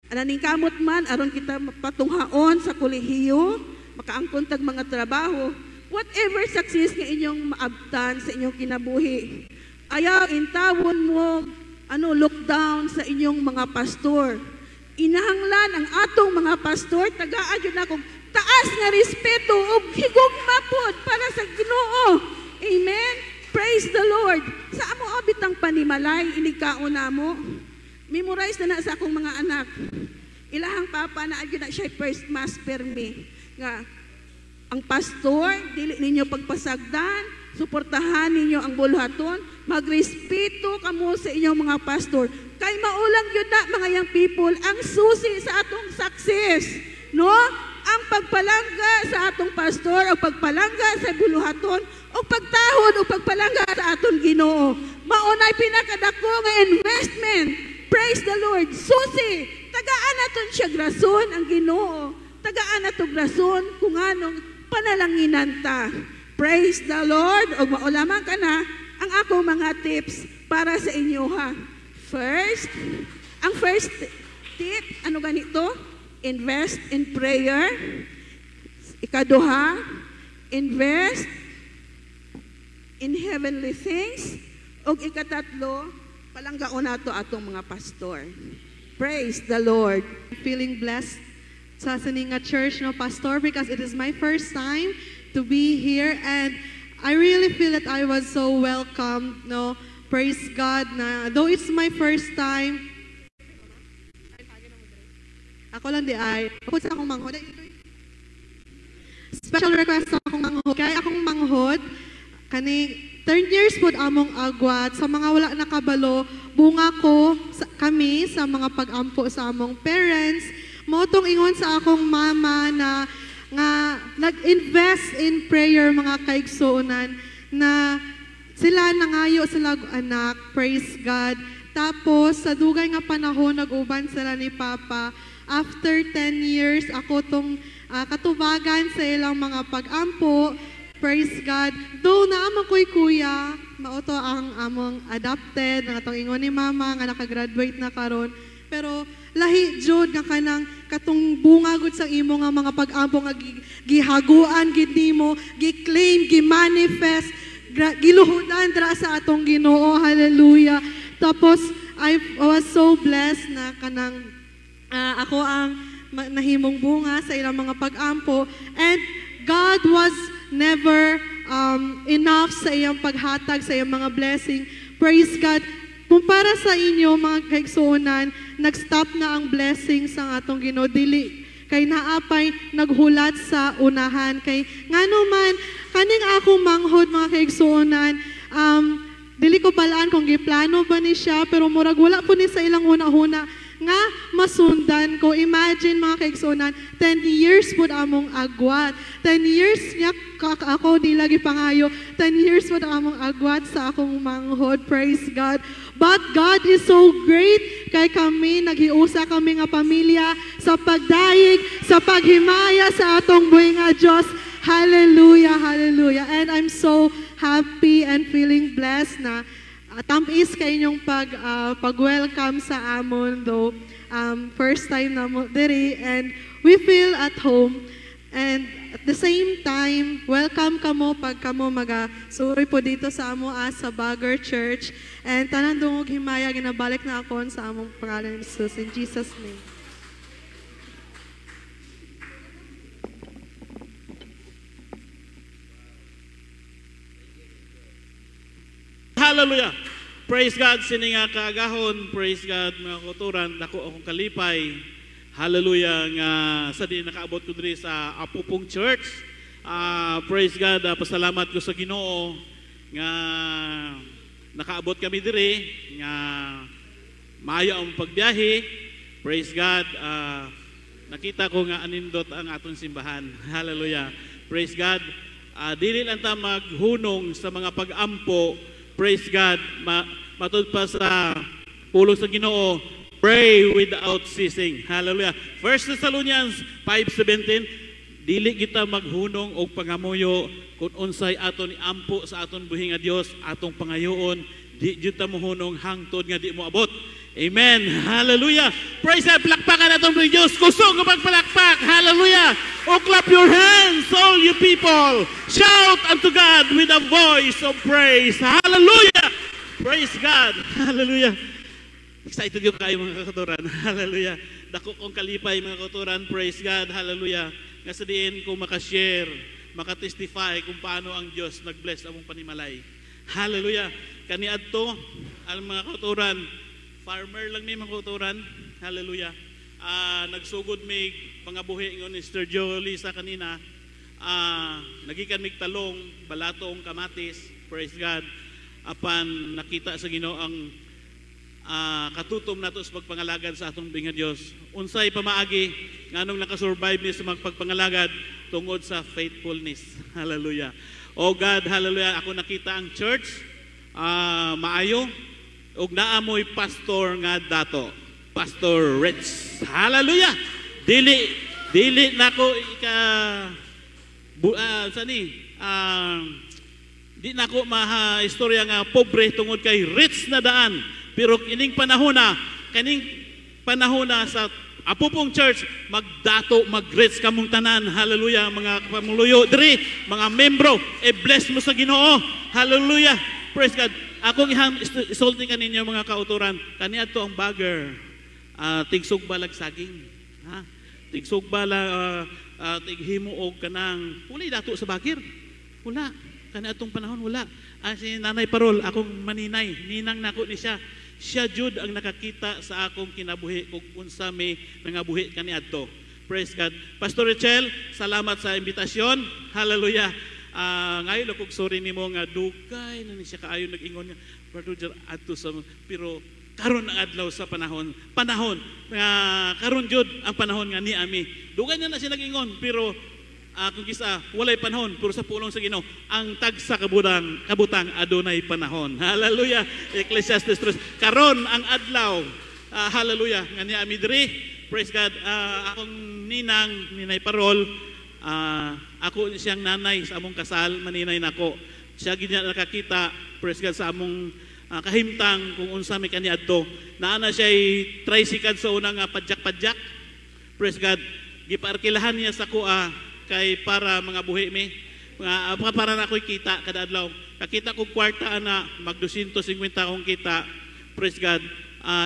Ananing kamot man, aron kita patunghaon sa kolehiyo, makaangkon tag mga trabaho, whatever success nga inyong maabtan sa inyong kinabuhi. Ayaw intawon mo, look down sa inyong mga pastor. Inahanglan ang atong mga pastor, tagaan yun akong taas nga respeto o higugma pod para sa Ginoo. Amen? Praise the Lord. Sa amo abitang panimalay, inikaon na mo. Memorize na sa akong mga anak. Ilahang papa na agad na siya first mass permi. Nga, ang pastor, dili ninyo pagpasagdan, suportahan ninyo ang bulhaton, magrespeto kamo sa inyong mga pastor. Kay maulang yun na mga young people, ang susi sa atong success. No? Ang pagpalangga sa atong pastor, o pagpalangga sa buluhaton, o pagtahod, o pagpalangga sa atong Ginoo. Maunay pinakadako nga investment. Praise the Lord. Susi, tagaan naton siya grason ang Ginoo. Tagaan nato grason kung anong panalanginan ta. Praise the Lord. O maulaman ka na ang akong mga tips para sa inyo ha. First, ang first tip, ano ganito? Invest in prayer. Ikaduha, invest in heavenly things. O ikatatlo, palanggaon nato atong mga pastor. Praise the Lord. Feeling blessed sa Saninga Church, no, Pastor, because it is my first time to be here, and I really feel that I was so welcome, no. Praise God na though it's my first time. Ako lang di ay. Ako sa akong manghod. Special request sa akong manghod. Kaya akong manghod, kani 10 years po among agwat, sa mga wala nakabalo, bunga ko kami sa mga pag-ampo sa among parents, motong ingon sa akong mama na nga nag-invest in prayer mga kaigsuonan na sila nangayo sila anak, praise God. Tapos sa dugay nga panahon nag-uban sila ni Papa. After 10 years ako tong katubagan sa ilang mga pag-ampo. Praise God. Though naamang ko'y kuya, mauto ang among adopted, nga itong ingon ni mama, nga nakagraduate na karon. Pero lahi jud nga kanang katong bungagod sa imo nga mga pag-ampo nga gihaguan gid nimo, gi-claim, gi-manifest, giluhudan dra sa atong Ginoo. Hallelujah. Tapos I was so blessed na kanang ako ang nahimong bunga sa ilang mga pag-ampo, and God was never enough sa iyang paghatag, sa iyang mga blessing. Praise God. Kung para sa inyo, mga kaigsuonan, nag-stop na ang blessing sa atong Ginoo. Dili kay naapay naghulat sa unahan. Kay nganuman, kaning akong manghod, mga kaigsuonan, dili ko balaan kung giplano ba ni siya, pero murag wala po ni sa ilang una-una nga masundan ko. Imagine mga kaigsuonan, 10 years po among agwat. 10 years niya ako di lagi pangayo. 10 years po among agwat sa akong manghod. Praise God. But God is so great. Kay kami, naghiusa kami nga pamilya sa pagdaig, sa paghimaya sa atong buhay nga Diyos. Hallelujah, hallelujah. And I'm so happy and feeling blessed na tampis kay inyong pag-welcome sa amon, though first time na mo diri, and we feel at home. And at the same time, welcome kamo pag kamo maga-suri po dito sa amo sa Bagger Church. And tanan dungog himaya, ginabalik na akon sa among pangalan ni Jesus. In Jesus' name. Hallelujah. Praise God, sini nga kaagahon. Praise God, mga kuturan. Dako akong kalipay. Hallelujah. Nga sa di nakaabot ko diri sa Apupong Church. Praise God. Pasalamat ko sa Ginoo nga nakaabot kami diri. Nga maayo ang pagbiyahe. Praise God. Nakita ko nga anindot ang aton simbahan. Hallelujah. Praise God. Dili lang ta maghunong sa mga pag-ampo. Praise God. Matud pa sa pulong sa Ginoo, pray without ceasing. Hallelujah. 1 Thessalonians 5:17, dili kita maghunong og pangamuyo kung unsay aton iampo sa aton buhi nga Dios, atong pangayoon, di jud ta mohunong hangtod nga di mo abot. Amen. Hallelujah. Praise God. Palakpakan natin ng Diyos. Kusog kapag palakpak. Hallelujah. Oh, clap your hands, all you people. Shout unto God with a voice of praise. Hallelujah. Praise God. Hallelujah. Excited yung kayo mga katuran. Hallelujah. Dako kong kalipay mga katuran. Praise God. Hallelujah. Nga sa diin kung makashare, makatestify kung paano ang Diyos nag-bless among panimalay. Hallelujah. Kaniadto, ang mga katuran, farmer lang may mga kauturan. Hallelujah. Nagsugod may pangabuhi ng ni Sister Jolisa kanina. Nagikan mig talong, balatong, kamatis. Praise God. Apan nakita sa Ginoo ang katutom nato sa pagpangalagad sa atong binga Dios. Unsay pamaagi nganong nakasurvive ni sa magpagpangalagad tungod sa faithfulness. Hallelujah. Oh God, hallelujah. Ako nakita ang church maayo. Og naamoy pastor nga dato, Pastor Rich. Hallelujah. Dili nako di nako istorya nga pobre tungod kay rich na daan. Pero kining panahon na sa Apupong Church magdato mag-rich kamong tanan. Hallelujah. Mga pamuluyo diri, mga membro, bless mo sa Ginoo. Hallelujah. Praise God. Akong isulti kaninyo mga kauturan, kaniadto ang bagger, tigsog balag saging, ha? Tigsog balag, tighimo og kanang, wala dato sa bagger, wala, kaniadtong panahon wala. Si Nanay Parol, akong maninay, ninang nako ni siya jud ang nakakita sa akong kinabuhi kung unsa may nangabuhi kaniadto. Praise God. Pastor Richel, salamat sa imbitasyon. Hallelujah. Ngayon ako sorry nimo nga dugay na ni siya kaayo nag-ingon nga brother adto sa pero karon ang adlaw sa panahon karon jud ang panahon nga ni ami dugay na siya nag-ingon pero kung kisa walay panahon pero sa pulong sa Ginoo ang tagsa kabutang adunay panahon. Hallelujah. Ecclesiastes 3 karon ang adlaw hallelujah nga ni ami diri. Praise God. Akong ninay Parol, ako siyang nanay sa among kasal, maninay nako. Siya gid nakakita, praise God, sa among kahimtang kung unsa may kaniadto. Naana siya tricycle sa unang padyak-padyak. Praise God. Gipaarkilahan niya sa kuha kay para mga buhi mi. Para na ako'y kita kada adlaw. Kakita ko kwarta ana mag 250 akong kita. Praise God.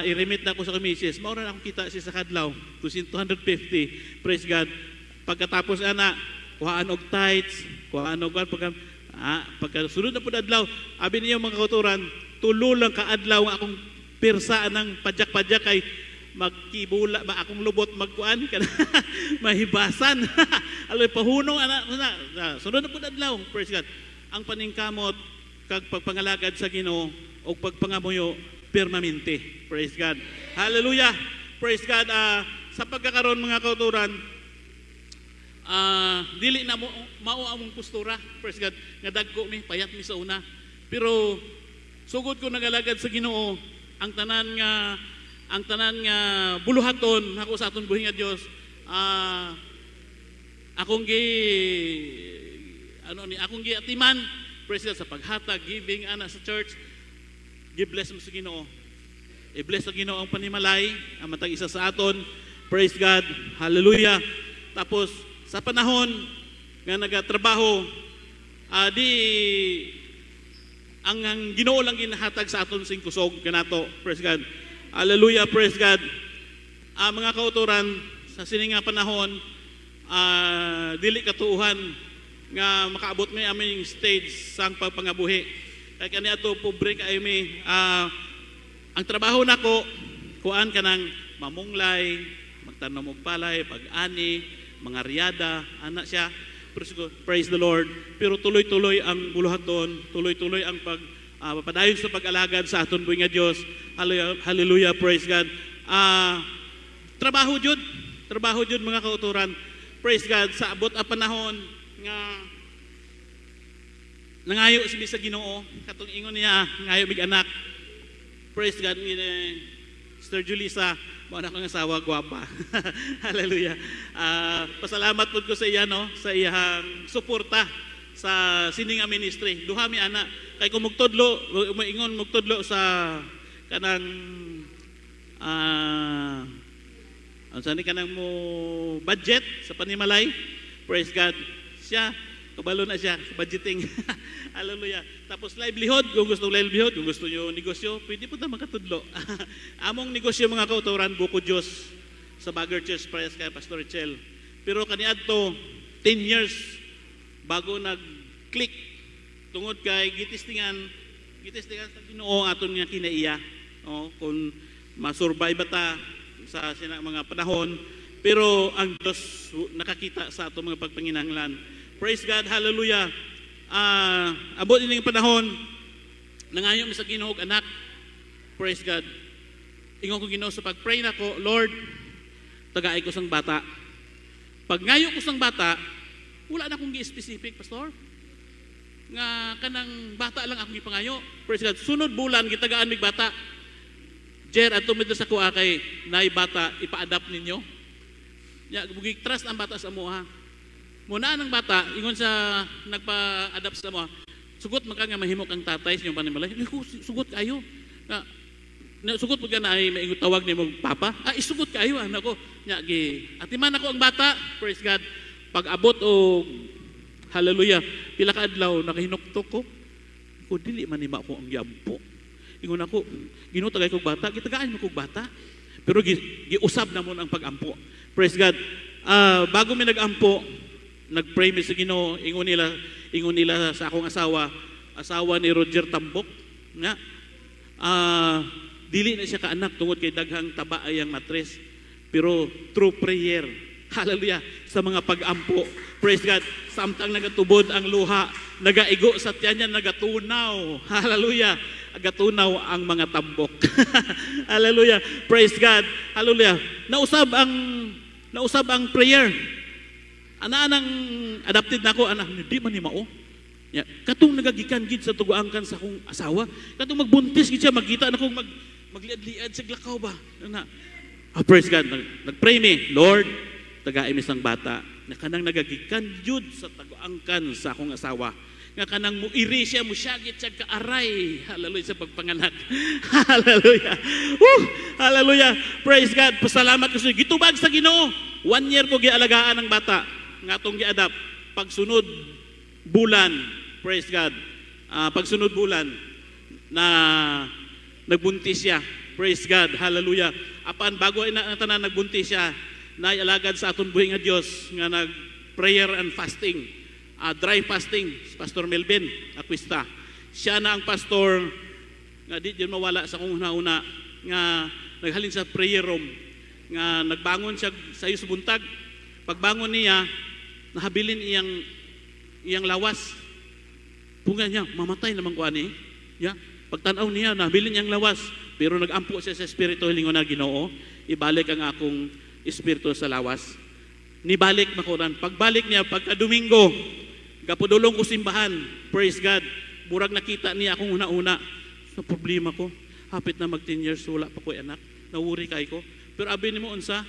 I-remit na ko sa misis. Maura na akong kita siya sa kadlaw. 250. Praise God. Pagkatapos ana, kuhaan og tithes, kuhaan og pagkasunod na po adlaw, abi niyo mga kauturan, tulo lang ka adlaw nga akong pirsa ng padyak-padyak kay magkibula ba akong lubot magkuan kana mahibasan. Aloy pahunong ana sunod na po adlaw. Praise God. Ang paningkamot kag pagpangalagad sa Ginoo og pagpangamuyo permanente. Praise God. Hallelujah. Praise God. Sa pagkakaroon mga kauturan, dili na mao among postura. Praise God. Nga dagko mi payat mi sa una. Pero sugod ko nagalagad sa Ginoo ang tanan nga buluhaton nako sa aton buhi nga Dios. Akong gi atiman. Praise God sa paghatag giving ana sa church. Gi-bless mo sa Ginoo. I-bless sa Ginoo ang panimalay, ang matag isa sa aton. Praise God. Hallelujah. Tapos sa panahon nga nagatrabaho, ang Ginoo lang ginahatag sa aton sing kusog kanato. Praise God. Hallelujah. Praise God. Mga kauturan sa sini nga panahon, dili katuuhan nga makaabot may aming stage sang pagpangabuhi. Kaya kani ato pobre kay mi ang trabaho nako kuan kanang mamunglay, magtanom og palay, pag-ani, mga riyada, ana siya. Praise the Lord. Pero tuloy-tuloy ang buluhaton, tuloy-tuloy ang padayon sa pag-alagad sa aton buhi nga Dios. Hallelujah, praise God. Trabaho jud mga kauturan. Praise God sa abot a panahon nga nangayo si sa Ginoo katong ingon niya ngayo big anak. Praise God ni Sister Julisa, mo na kong asawa gwapa. Hallelujah. Pasalamat pud ko sa iya no sa iyang suporta sa sininga ministry. Duha mi ana kay kung mugtudlo ingon mugtudlo sa kanang ang sani ka nang mo budget sa panimalay, praise God, siya, kabalo na siya sa budgeting. Hallelujah. Tapos livelihood, kung gusto livelihood, kung gusto nyo negosyo, pwede po na makatudlo. Among negosyo mga kauturan, buko Diyos sa Bagger Church, praise kay Pastor Richel. Pero kaniadto 10 years bago nag-click tungod kay gitistingan sa Ginoo aton nga kinaiya, kung masurvive ba ta sa mga panahon, pero ang Diyos nakakita sa ato mga pagpanginahanglan. Praise God, hallelujah. Abot din yung panahon nangayo mi sa Ginoo anak, praise God. Ingon ko Ginoo sa pag-pray nako, Lord, tagaay ko sang bata. Pag ngayo ko sang bata, wala na akong gi-specific, pastor. Nga kanang bata lang akong gipangayo. Praise God. Sunod bulan gitagaan mig bata. Jer, ato medyo sa kuha kay nay bata, ipa-adapt ninyo. Ya, trust ang bata sa mo ha. Muna ng bata, ingon sa nagpa-adapt sa mo, sugot man ka nga mahimo kang tatay sa inyong panimalay. Sugot kayo. Sugot po ka na ay maingot tawag ni mong papa. Isugot kayo, anak ko. Nya, atiman ako ang bata, praise God. Pag abot o hallelujah, pila ka adlaw, nakahinuktok ko. Ko, dili man nima ko ang giampo. Ingon ako, ginutagay kong bata, gitagaan mo kong bata. Pero giusab na mo ang pag-ampo. Praise God. Bago mi nag-ampo, nag-pray mi sa Ginoo, ingon nila sa akong asawa ni Roger Tambok. Nga, dili na siya kaanak tungod kay daghang taba ay ang matres. Pero through prayer, hallelujah, sa mga pag-ampo, praise God, samtang nagatubod ang luha, nagaigo sa tiyan niya, nagatunaw, hallelujah, agatunaw ang mga tambok. Hallelujah, praise God, hallelujah. Nausab ang prayer. Anang adapted nako, anak, hindi man ni mao. Ya, katong nagagikan gid sa tuguangkan sa akong asawa, katong magbuntis gid siya, magkita na kong magliad-liad sa glakaw ba. Praise God, nagpray mi, Lord, tagaay mi sang bata na kanang nagagikan jud sa taguangkan sa akong asawa. Nga kanang muiri siya, musyagit siya kaaray. Hallelujah sa pagpanganak. Hallelujah. Hallelujah. Praise God. Pasalamat ko sa gitubag sa Ginoo. 1 year ko gialagaan ang bata. Nga itong giadapt. Pagsunod bulan, praise God. Pagsunod bulan na nagbuntis siya. Praise God. Hallelujah. Apan bago na tanan nagbuntis siya, naialagad sa aton buhi nga Dios nga nag prayer and fasting. Dry fasting, Pastor Melvin Aquista. Siya na ang pastor nga di din mawala sa kung una nga naghalin sa prayer room nga nagbangon siya sa iyo buntag. Pagbangon niya, nahabilin iyang lawas. Punga niya, mamatay naman ko ani. Ya, pagtanaw niya, nahabilin iyang lawas. Pero nagampo siya sa espiritu, hilingon na Ginoo, ibalik ang akong espiritu sa lawas. Nibalik makuran. Pagbalik niya, pagka Domingo, kapudulong ko simbahan, praise God, murag nakita niya akong una-una. Sa problema ko, hapit na mag 10 years, wala pa ko anak, nawuri kay ko. Pero abi ni mo unsa,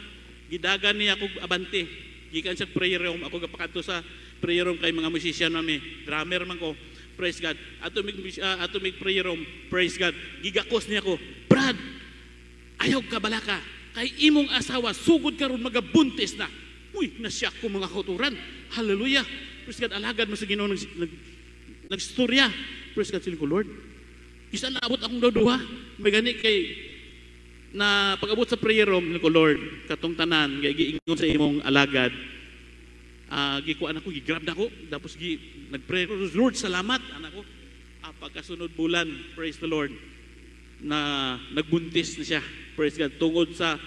gidagan niya ako abante. Gikan sa prayer room, ako kapakanto sa prayer room kay mga musician nami, drummer man ko, praise God. Ato mig prayer room, praise God. Gigakos niya ako, Brad, ayaw ka balaka, kay imong asawa, sugod karon magabuntis na. Uy, nasyak ko mga kauturan. Hallelujah. Praise God, alagad mo sa Ginoo nagstorya. Praise God, siling ko, Lord, isa naabot akong duha. May gani kay na pag-abot sa prayer room, siling ko, Lord, katong tanan, giingon sa imong alagad, gikuan ako, gigrab na ako, tapos nag-pray, Lord, salamat, anak ko. Pagkasunod bulan, praise the Lord, na nagbuntis na siya, praise God, tungod sa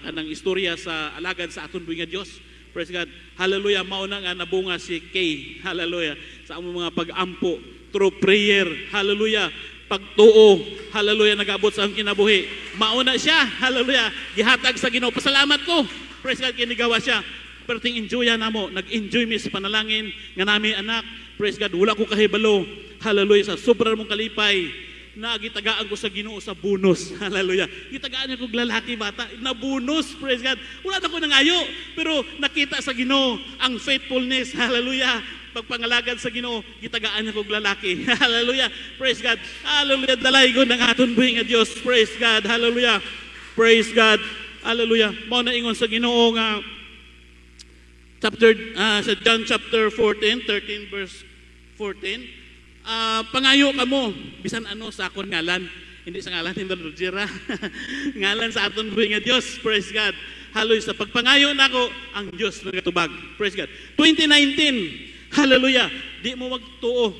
kanang istorya sa alagad sa aton buhi nga Dios. Praise God. Hallelujah. Mauna nga nabunga si Kay. Hallelujah. Sa among mga pag-ampo through prayer. Hallelujah. Pagtuo. Hallelujah. Nag-abot sa among kinabuhi. Mauna siya. Hallelujah. Gihatag sa Ginoo. Pasalamat ko. Praise God. Kinigawa siya. Pero ting-enjoyan na mo. Nag-enjoy mi sa panalangin nga nami anak. Praise God. Wala ko kahibalo. Hallelujah. Sa sobra mong kalipay. Nagitagaan ko sa Ginoo sa bonus. Hallelujah. Gitagaan niya kong lalaki bata na bonus. Praise God. Wala na ko nangayo. Pero nakita sa Ginoo ang faithfulness. Hallelujah. pagpangalagad sa Ginoo, gitagaan niya kog lalaki. Hallelujah. Praise God. Hallelujah. Dalaygon ang aton buhi nga Dios. Praise God. Hallelujah. Praise God. Hallelujah. Mao na ingon sa Ginoo nga sa John chapter 14, 13 verse 14. Pangayo ka mo, bisan ano sa akon ngalan. Hindi sa ngalan ni Brother Jira. Ngalan sa aton buhi nga Dios. Praise God. Hallelujah. Sa pagpangayo nako, ang Dios nagatubag. Praise God. 2019. Hallelujah. Di mo magtuo.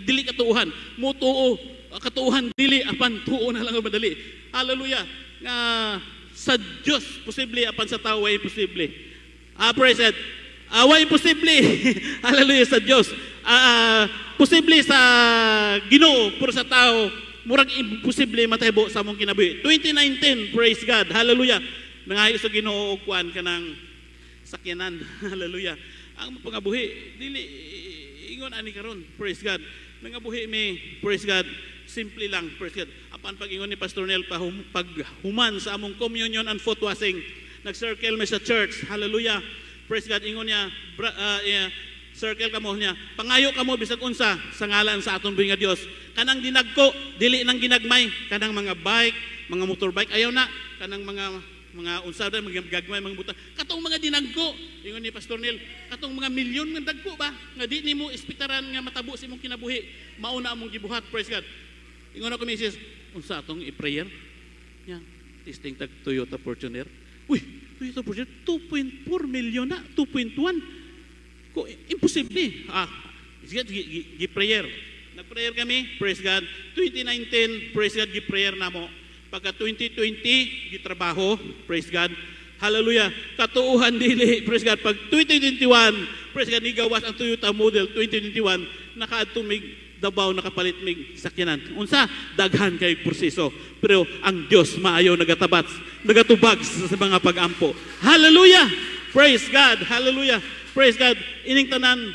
Dili katuuhan. Mo tuo. Katuuhan dili. Apan tuo na lang madali. Hallelujah. Sa Dios, posible. Apan sa tao, ay imposible. Praise God. Way imposible. Hallelujah sa Dios. Posible sa Ginoo, pero sa tao, murag imposible matahebo sa among kinabuhi. 2019, praise God. Hallelujah. Nangayo sa Ginoo og kuan kanang sakyanan. Hallelujah. Ang pangabuhi dili ingon ani karon. Praise God. Nangabuhi mi, praise God. Simple lang, praise God. Apan pag ingon ni Pastor Nel pag human sa among communion and foot washing, nag-circle mi sa church. Hallelujah. Praise God. Ingon niya circle kamo niya. Pangayo kamo bisag unsa sa ngalan sa aton buhi nga Dios. Kanang dinagko, dili nang ginagmay. Kanang mga bike, mga motorbike ayaw na. Kanang mga unsa da mga gagmay mga buta. Katong mga dinagko, ingon ni Pastor Neil, katong mga milyon nga dagko ba nga di nimo ispektaran nga matabo sa imong kinabuhi. Mauna among gibuhat, praise God. Ingon ako Mrs. unsa atong i-prayer? Nya, testing tag Toyota Fortuner. Uy, Toyota Fortuner 2.4 million na, 2.1. Imposible. Sige, gi-prayer. Nag-prayer kami, praise God. 2019, praise God, gi-prayer na mo. Pagka 2020, gitrabaho, praise God. Hallelujah. Katuuhan dili, praise God. Pag 2021, praise God, nigawas ang Toyota model 2021, nakaadto mig Davao nakapalit mig sakyanan. Unsa? Daghan kay proseso. Pero ang Dios maayo nagatubag sa mga pag-ampo. Hallelujah. Praise God. Hallelujah. Praise God. Ining tanan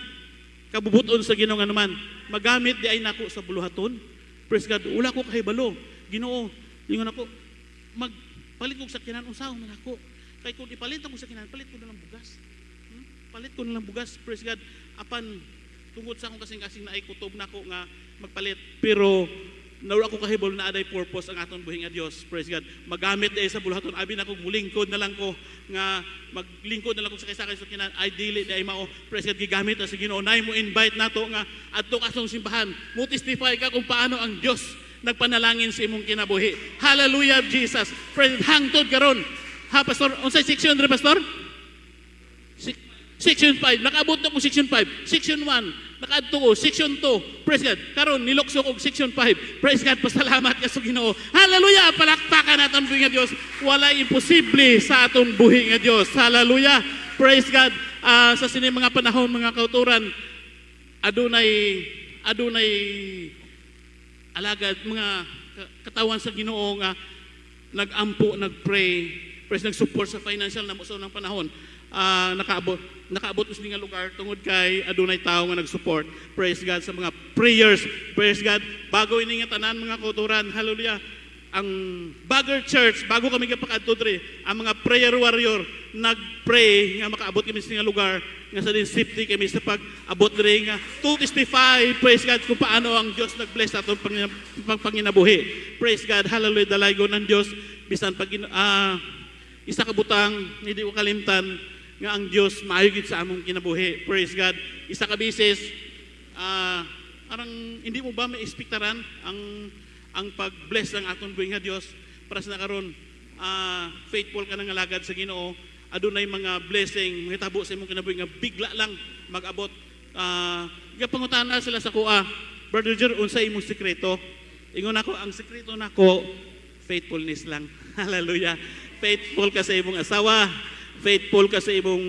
kabubuton sa Ginoo nga naman. Magamit di ay nako sa buluhaton. Praise God. Wala ko kahibalo. Ginoo, ingon ako, magpalit kong sakyanan, unsaon man ako. Kay kung ipalit ako sakyanan, palit ko na lang bugas. Palit ko na lang bugas. Praise God. Apan, tungod sa akong kasing-kasing na ay kutob na ako nga magpalit. Pero, nawala ko kahibalo na aday purpose ang aton buhi nga Dios. Praise God. Magamit di ay sa buluhaton. Abi na ko, mulingkod na lang ko nga maglingkod na lang ko sa sakyanan. Ay dili di ay mao. Praise God. Gigamit na sa Ginoo. Nay mo invite nato nga adto ka sa simbahan. Mo testify ka kung paano ang Dios nagpanalangin sa imong kinabuhi. Hallelujah, Jesus. Praise God. Hangtod karon. Ha, Pastor? Unsay section dre, Pastor? Section 5. Nakaabot na ko section 5. Section 1. Nakaadto ko. Section 2. Praise God. Karon nilokso ko section 5. Praise God. Pasalamat ka sa Ginoo. Hallelujah. Palakpakan naton buhi nga Dios. Walay imposible sa aton buhi nga Dios. Hallelujah. Praise God. Sa sini mga panahon, mga kauturan, adunay alagad mga katawan sa Ginoo nga nagampo, nagpray, praise, nagsupport sa financial na muso ng panahon. Nakaabot sa nga lugar tungod kay adunay tao nga nagsupport. Praise God sa mga prayers. Praise God. Bago ini nga tanan mga kauturan, hallelujah. Ang Bagger Church, bago kami kapakadto dre, ang mga prayer warrior nagpray nga makaabot kami sa nga lugar nga sa din safety kami sa pag-abot dre nga to testify, praise God, kung paano ang Dios nag-bless aton panginabuhi. Praise God. Hallelujah. Dalaygon ng Dios bisan pag isa ka butang hindi ko kalimtan nga ang Dios maayo gid sa among kinabuhi. Praise God. Isa ka bisis arang hindi mo ba maispektaran ang pag-bless ng aton buhi nga Dios para sa nakaron faithful ka nang alagad sa Ginoo, adunay mga blessing mahitabo sa imong kinabuhi nga bigla lang mag-abot. Gapangutana sila sa kuha, Brother Jer, unsa imong sekreto? Ingon ako, ang sekreto nako faithfulness lang. Hallelujah. Faithful ka sa imong asawa, faithful ka sa imong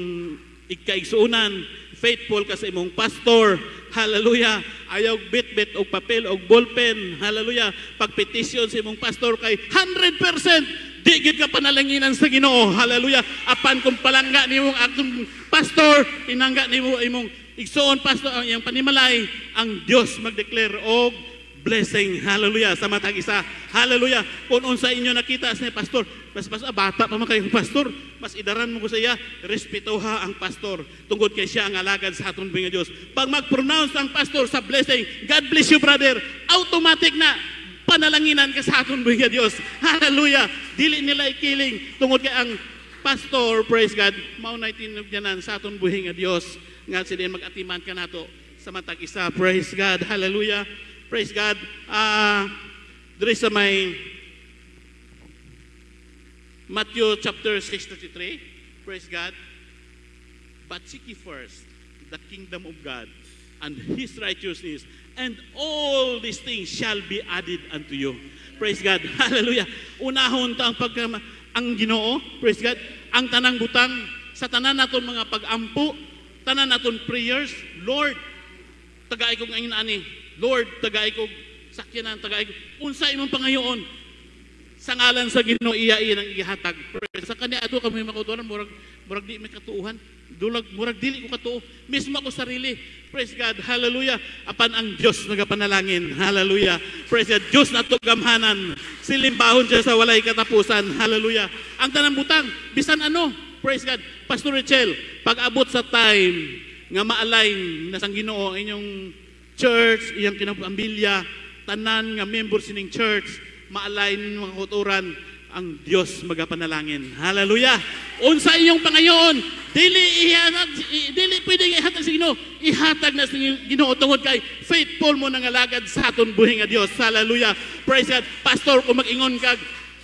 ikaigsuunan, faithful ka sa imong pastor. Hallelujah. Ayaw bit-bit og papel og ballpen. Hallelujah. Pagpetisyon sa imong pastor kay 100% di gid ka panalanginan sa Ginoo. Hallelujah. Apan kung palangga nimo ang atong pastor, tinangga nimo imong igsuon pastor ang iyang panimalay, ang Dios mag-declare og blessing. Hallelujah. Sa matag isa. Hallelujah. Kung unsa inyo nakita sa pastor, mas bata pa man kayong pastor, mas idaran mo ko sa iya, respetuha ang pastor. Tungod kay siya ang alagad sa aton buhi nga Dios. Pag mag-pronounce ang pastor sa blessing, God bless you brother, automatic na panalanginan ka sa aton buhi nga Dios. Hallelujah. Dili nila ikiling tungod kay ang pastor, praise God, mao na itinugyanan sa aton buhi nga Dios nga sila mag-atiman ka nato sa matag isa. Praise God. Hallelujah. Praise God. There is may Matthew chapter 6:33. Praise God. But seek ye first the kingdom of God and His righteousness, and all these things shall be added unto you. Praise God. Hallelujah. Unahon ta ang Ginoo. Praise God. Ang tanang butang sa tanan naton mga pag-ampo, tanan naton prayers, Lord, tagay ko ngayon ani. Lord, tagay ko sakyanan, tagay ko. Unsa imong pangayoon? Sa ngalan sa Ginoo iya nang ihatag. Sa kanya ato kami makuturan, murag di may katuuhan. Murag dili ko katuo. Mismo ako sarili. Praise God. Hallelujah. Apan ang Dios nagapanalangin. Hallelujah. Praise God. Dios na to gamhanan. Silimbahon siya sa walay katapusan. Hallelujah. Ang tanang butang, bisan ano? Praise God. Pastor Richel, pag abot sa time nga ma-align na sang Ginoo inyong church, iyang kinapamilya, tanan nga members sining church, ma-align mga kuturan, ang Dios magapanalangin. Hallelujah. Unsa inyong pangayoon, dili pwedeng ihatag sa Ginoo. Ihatag na sa Ginoo tungod kay faithful mo nang alagad sa aton buhi nga Dios. Hallelujah. Praise God. Pastor, kung mag-ingon kag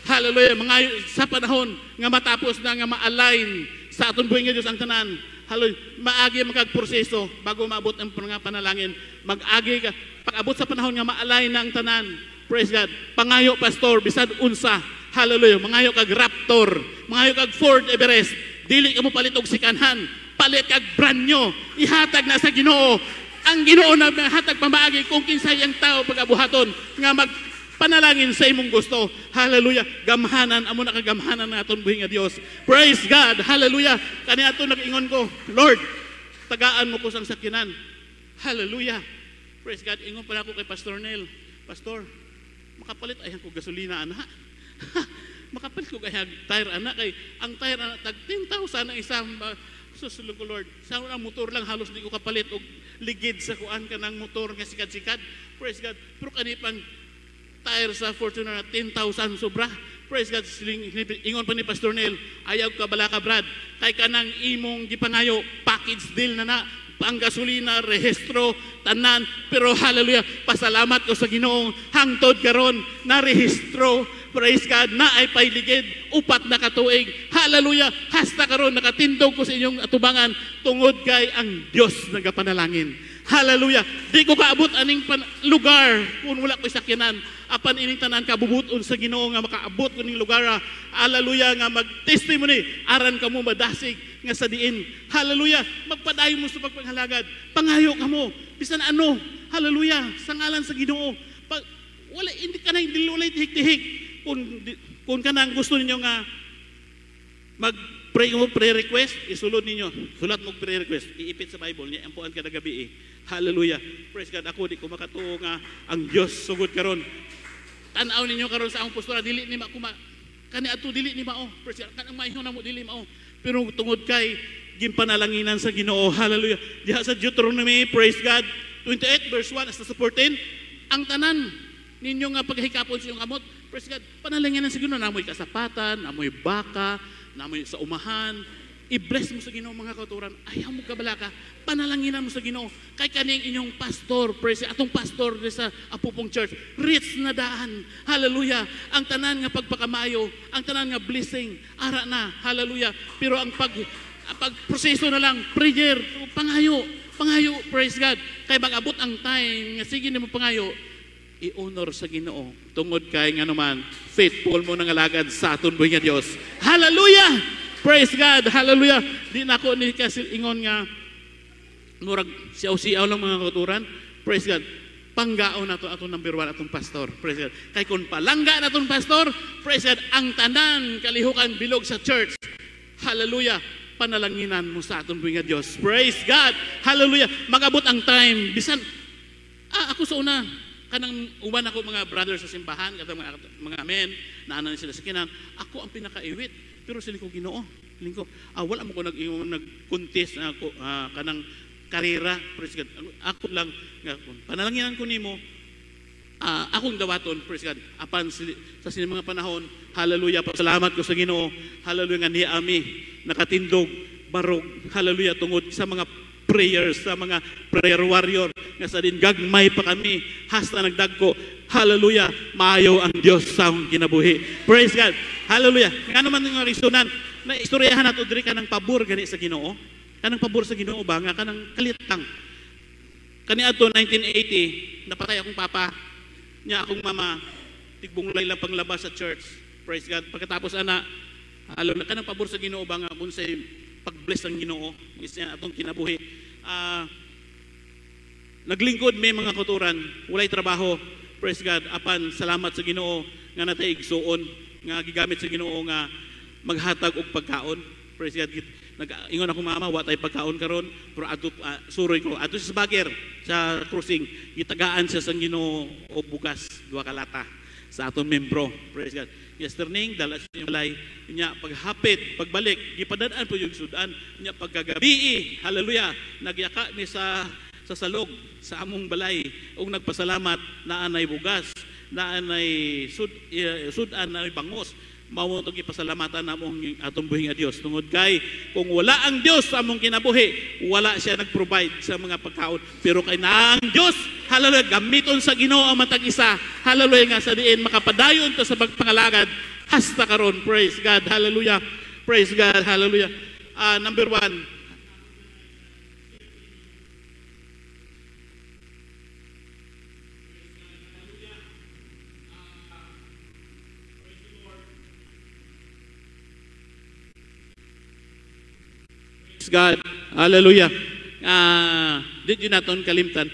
hallelujah, mga sa panahon nga matapos na nga ma-align sa aton buhi nga Dios ang tanan. Hallelujah. Maagi magkagproseso bago maabot ang mga panalangin. Mag-agi ka. Pag-abot sa panahon nga ma-align na ang tanan. Praise God. Pangayo, pastor, bisad unsa. Hallelujah. Mangayo kag Raptor, mangayo kag Ford Everest. Dili ka mo palit og sikanhan, palit kag brand new. Ihatag na sa Ginoo. Ang Ginoo na hatag pamaagi kung kinsay ang tao pag-abuhaton nga magpanalangin sa imong gusto. Hallelujah. Gamhanan amo na kagamhanan naton buhi nga Dios. Praise God. Hallelujah. Kani ato nag-ingon ko, Lord, tagaan mo ko sang sakyanan. Hallelujah. Praise God. Ingon pa ako kay Pastor Nel. Pastor, makapalit ayan ko gasolina ana. Makapalit ko kaya tire ana kay ang tire ana tag 10,000 ang isang susulog ko Lord. Sa ang motor lang halos di ko kapalit og ligid sa kuan ka ng motor nga sikad-sikad. Praise God. Pero kanipang tire sa Fortuner na 10,000 sobra. Praise God. Ingon pa ni Pastor Neil, ayaw ka bala ka Brad. Kay kanang imong gipangayo package deal na pang gasolina, rehistro, tanan. Pero hallelujah, pasalamat ko sa Ginoong hangtod karon na rehistro. Praise God, na ay pailigid, upat na katuig. Hallelujah, hasta karon nakatindog ko sa inyong atubangan tungod kay ang Dios nagapanalangin. Hallelujah, di ko kaabot aning lugar kung wala ko sakyanan. Apan ining tanan kabubuton sa Ginoo nga makaabot ko ning lugar. Hallelujah, nga mag-testimony aran kamo madasig nga sa diin. Hallelujah, magpadayon mo sa pagpanghalagad. Pangayo kamo bisan ano. Hallelujah, sa ngalan sa Ginoo. Pag wala hindi ka nang dilulay tihik-tihik kung kanang gusto ninyo nga mag-pray mo prayer request, isulod ninyo. Sulat mo prayer request, iipit sa Bible niya ampuan kada gabi. Hallelujah. Praise God. Ako di ko makatuo nga ang Dios sugod karon. Tan-aw ninyo karon sa akong postura dili ni makuma kani ato dili ni mao. Praise God. Kanang maihon na mo dili mao. Pero tungod kay ginpanalanginan sa Ginoo. Hallelujah. Diha sa Deuteronomy, praise God, 28 verse 1 hasta sa 14, ang tanan ninyo nga paghikapon sa inyong kamot, praise God, panalanginan sa Ginoo, namoy kasapatan, namoy baka, namoy sa umahan. I-bless mo sa Ginoo mga kauturan. Ayaw mo kabala ka. Panalanginan mo sa Ginoo. Kay kaning inyong pastor, praise atong pastor sa Apupong Church, rich na daan. Hallelujah. Ang tanan nga pagpakamayo, ang tanan nga blessing, ara na. Hallelujah. Pero ang pagproseso na lang, prayer, pangayo, praise God. Kay mag-abot ang time nga sige nimo pangayo, i-honor sa Ginoo. Tungod kay nga naman, faithful mo nang alagad sa aton buhi nga Dios. Hallelujah. Praise God. Hallelujah. Di na ako ni kasi ingon nga murag siaw-siaw lang mga kauturan. Praise God. Panggaon na to atong number 1 atong pastor. Praise God. Kay kung palangga na atong pastor, praise God, ang tanan kalihukan bilog sa church. Hallelujah. Panalanginan mo sa atong buhi nga Dios. Praise God. Hallelujah. Magabot ang time. Bisan ako sa una kanang uban ako mga brothers sa simbahan, katong mga men, naanan sila sa kinan, ako ang pinakaiwit. Pero sila ko Ginoo, lingko, wala mo ko nag-contest na ako, kanang karera, praise God. Ako lang, panalangyan ko nimo, akong dawaton, praise God, apan sa sining mga panahon, hallelujah, pasalamat ko sa Ginoo, hallelujah, nga niya ami, nakatindog, barog, hallelujah, tungod sa mga prayers, sa mga prayer warrior, nga sa din gagmay pa kami, hasta nagdagko, hallelujah, maayo ang Diyos sa akong kinabuhi. Praise God, hallelujah. Nga naman yung risunan, na istoryahan nato diri ka ng pabor gani sa Ginoo, kanang pabor sa Ginoo ba, nga kanang kalitang. Kani ato 1980, napatay akong papa, niya akong mama, tigbunglay lang panglabas sa church. Praise God. Pagkatapos ana, alam na kanang pabor sa Ginoo ba nga kung say pag-bless ang Ginoo, isa atong kinabuhi. Naglingkod may mga kuturan, walay trabaho, praise God, apan salamat sa Ginoo nga natay igsuon, nga gigamit sa Ginoo nga maghatag og pagkaon. Praise God. Nag-ingon ako mama, wa tay pagkaon karon, pero ato suroy ko ato sa bagger sa crossing, gitagaan siya sa Ginoo og bugas, 2 kalata sa aton membro. Praise God. Yesterday, dala sa inyong balay, niya paghapit, pagbalik, gipadadaan po yung sudan, niya pagkagabi, hallelujah, nagyaka ni sa salog, sa among balay, ug nagpasalamat na anay bugas, na anay sudan, na anay bangos, mao itong ipasalamatan namong atong buhi nga Diyos. Tungod kay, kung wala ang Diyos sa among kinabuhi, wala siya nag-provide sa mga pagkaon. Pero kay na ang Diyos, hallelujah, gamiton sa Ginoo ang matag isa, hallelujah, nga sa diin, makapadayon to sa pagpangalagad, hasta karon. Praise God, hallelujah, praise God, hallelujah. Number 1, God, hallelujah. Di naton kalimtan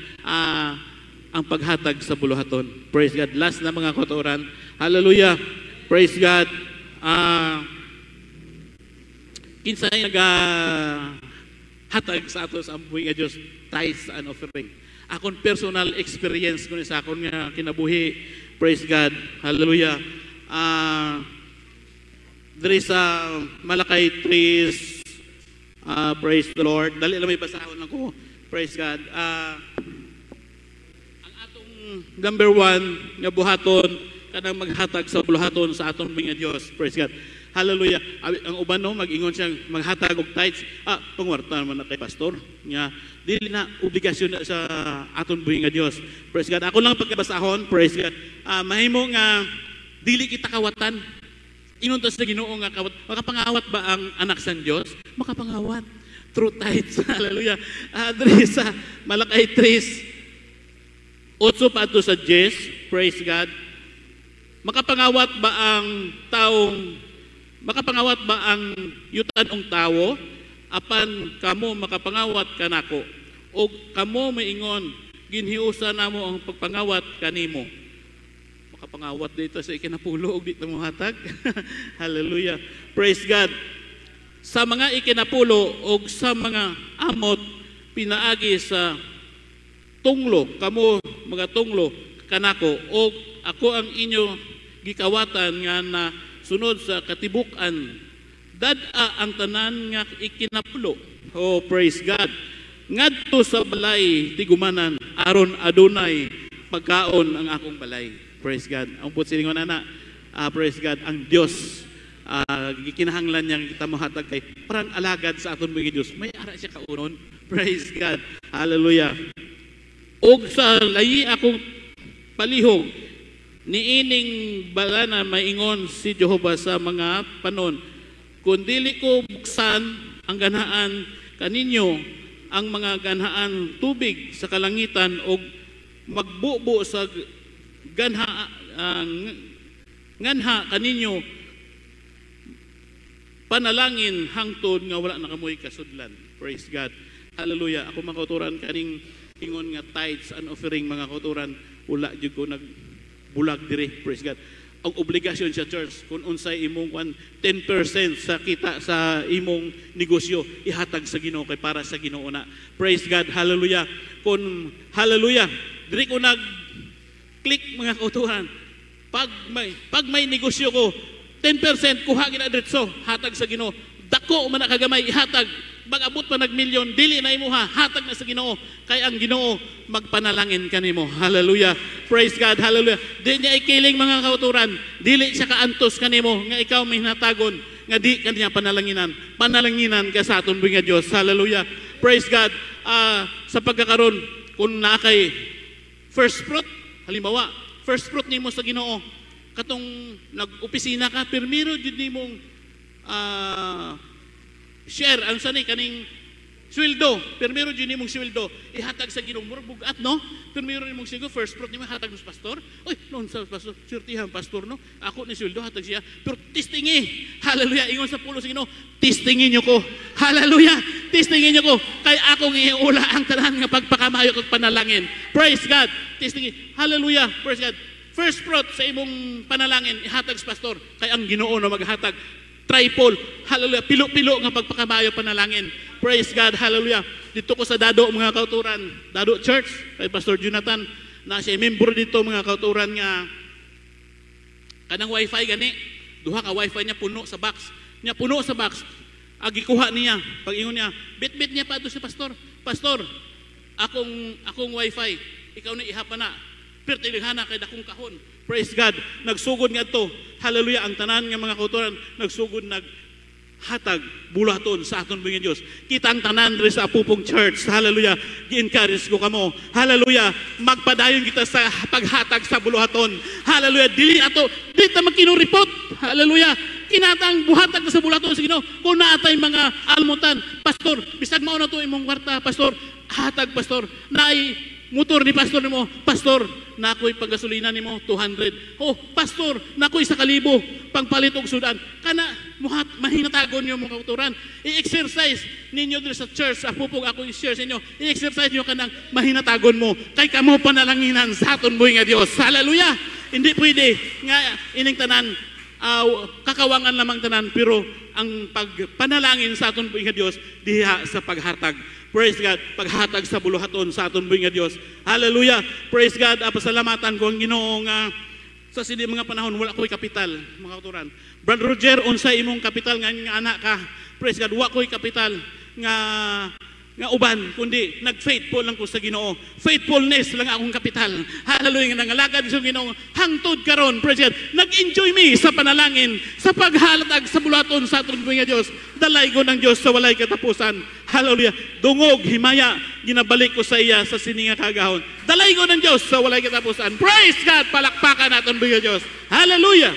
ang paghatag sa buluhaton. Praise God. Last na mga kotoran, hallelujah, praise God. Kinsay hatag sa ato sa ambuhi nga Diyos, tithes and offering. Akon personal experience ko sa akon nga kinabuhi, praise God, hallelujah. There is Malakay 3, praise the Lord. Dali lang may basahon ako. Praise God. Ang atong number 1 nga buhaton, kanang maghatag sa buluhaton sa atong mga Diyos. Praise God. Hallelujah. Ang uban no, mag-ingon siyang maghatag og tithes. Pangwarta naman na kay pastor. Nga, dili na obligasyon na sa atong buhi nga Diyos. Praise God. Ako lang pagkabasahon. Praise God. Mahimo nga dili kita kawatan. Inuntas na Ginoo nga kawat. Makapangawat ba ang anak sang Diyos? Makapangawat. Through tithes. Hallelujah. Diri sa Malakay 3, 8 pa ato sa 10. Praise God. Makapangawat ba ang yutanong tawo? Apan kamo makapangawat kanako. O kamo maingon, ginhiusa namo ang pagpangawat kanimo. Makapangawat dito sa ikinapulo og dito mo hatag. Hallelujah. Praise God. Sa mga ikinapulo og sa mga amot pinaagi sa tunglo, kamo mga tunglo kanako, og ako ang inyo gikawatan nga na sunod sa katibukan. Dad-a ang tanan nga ikinapulo. Oh, praise God. Ngadto sa balay tigumanan aron adunay pagkaon ang akong balay. Praise God. Ang putsilingon na praise God, ang Diyos gikinahanglan niya kita mahatag kay parang alagad sa aton mga Diyos. May ara siya kaunon. Praise God. Hallelujah. Og sa layi akong palihog, niining balana maingon si Jehovah sa mga panon, kung dili ko buksan ang ganhaan kaninyo, ang mga ganhaan tubig sa kalangitan og magbubo sa nganha kaninyo panalangin hangtod nga wala na kamoy kasudlan. Praise God. Hallelujah. Ako mga kauturan kaning ingon nga tithes and offering mga kauturan, wala jud ko nagbulag diri. Praise God. Ang obligasyon sa church kung unsay imong 10% sa kita sa imong negosyo ihatag sa Ginoo kay para sa Ginoo na. Praise God. Hallelujah. Kung hallelujah, diri ko Click mga kautuhan. Pag may negosyo ko, 10% kuha gina diretso, hatag sa Ginoo. Dako man nakagamay ihatag. Mag-abot pa nag-milyon, dili na imuha, hatag na sa Ginoo. Kay ang Ginoo magpanalangin kanimo. Hallelujah. Praise God. Hallelujah. Di niya ikiling mga kauturan, dili siya kaantos kanimo nga ikaw may hinatagon nga di kaniya panalanginan ka sa aton buhi nga Dios. Hallelujah. Praise God. Sa pagkakaroon kung na kay first fruit, halimbawa, first fruit nimo sa Ginoo, katong nag-opisina ka, permiro jud nimong share ang sanay kaning sweldo, permiro jud nimong sweldo ihatag sa Ginoo. Murag bugat no, permiro nimong sigo first fruit nimo hatag sa pastor. Oy, noon sa pastor, surtihan pastor no, ako ni sweldo hatag siya, pero tistingi. Hallelujah. Ingon sa pulo sa Ginoo, tistingin niyo ko. Hallelujah. Tistingin niyo ko kay akong iula ang tanan nga pagpakamayo kag panalangin. Praise God. Tistingin. Hallelujah. Praise God. First fruit sa imong panalangin ihatag sa pastor kay ang Ginoo na maghatag. Triple. Hallelujah. Pilo-pilo nga pagpakamayo panalangin. Praise God. Hallelujah. Dito ko sa Dado mga kauturan, Dado Church, kay Pastor Jonathan, na siya member dito mga kauturan nga kanang wifi gani. Duha ka wifi niya puno sa box. Niya puno sa box. Agikuha niya. Pag ingon niya, bit-bit niya pa doon si pastor. Pastor, akong wifi, ikaw na ihapa na. Pero tilighana kay dakong kahon. Praise God. Nagsugod nga to. Hallelujah. Ang tanan nga mga kauturan, nagsugod hatag bulaton sa aton buhi nga Dios. Kita ang tanan rin sa Apupong Church. Hallelujah. Gi-encourage ko kamo. Hallelujah. Magpadayon kita sa paghatag sa bulaton. Hallelujah. Dili ta magkinuripot. Hallelujah. Kinatang buhatag na sa bulaton sa Ginoo. Kung naatay mga almutan, pastor, bisag mao na to imong kwarta, pastor, hatag pastor. Naay motor ni pastor nimo, pastor, nakoy paggasolina nimo 200. Oh, pastor, nakoy 1,000 pangpalit og sudan. Kana mahinatagon niyo mga kauturan. I-exercise ninyo diri sa church, Apupong ako i-share sa inyo. I-exercise niyo kanang mahinatagon mo kay kamo panalanginan sa aton buhi nga Dios. Hallelujah. Hindi pwede nga ining tanan kakawangan lamang tanan, pero ang pagpanalangin sa aton buhi nga Dios diha sa paghatag. Praise God. Paghatag sa buluhaton sa aton buhi nga Dios. Hallelujah. Praise God. Pasalamatan ko ang Ginoo nga sa sini mga panahon wala ko'y kapital, mga kauturan. Brother Roger, unsay imong kapital nga anak ka? Praise God. Wa ko'y kapital nga uban, kundi nag-faithful lang ko sa Ginoo. Faithfulness lang akong kapital. Hallelujah. Nangalagad sa Ginoo hangtod karon. Praise God. Nag-enjoy me sa panalangin, sa paghalatag sa bulaton sa aton buhi nga Dios. Dalay ko ng Dios sa walay katapusan. Hallelujah. Dungog, himaya, ginabalik ko sa iya sa sininga kagahon. Dalay ko ng Diyos sa walay katapusan. Praise God! Palakpakan natin buhi nga Diyos. Hallelujah!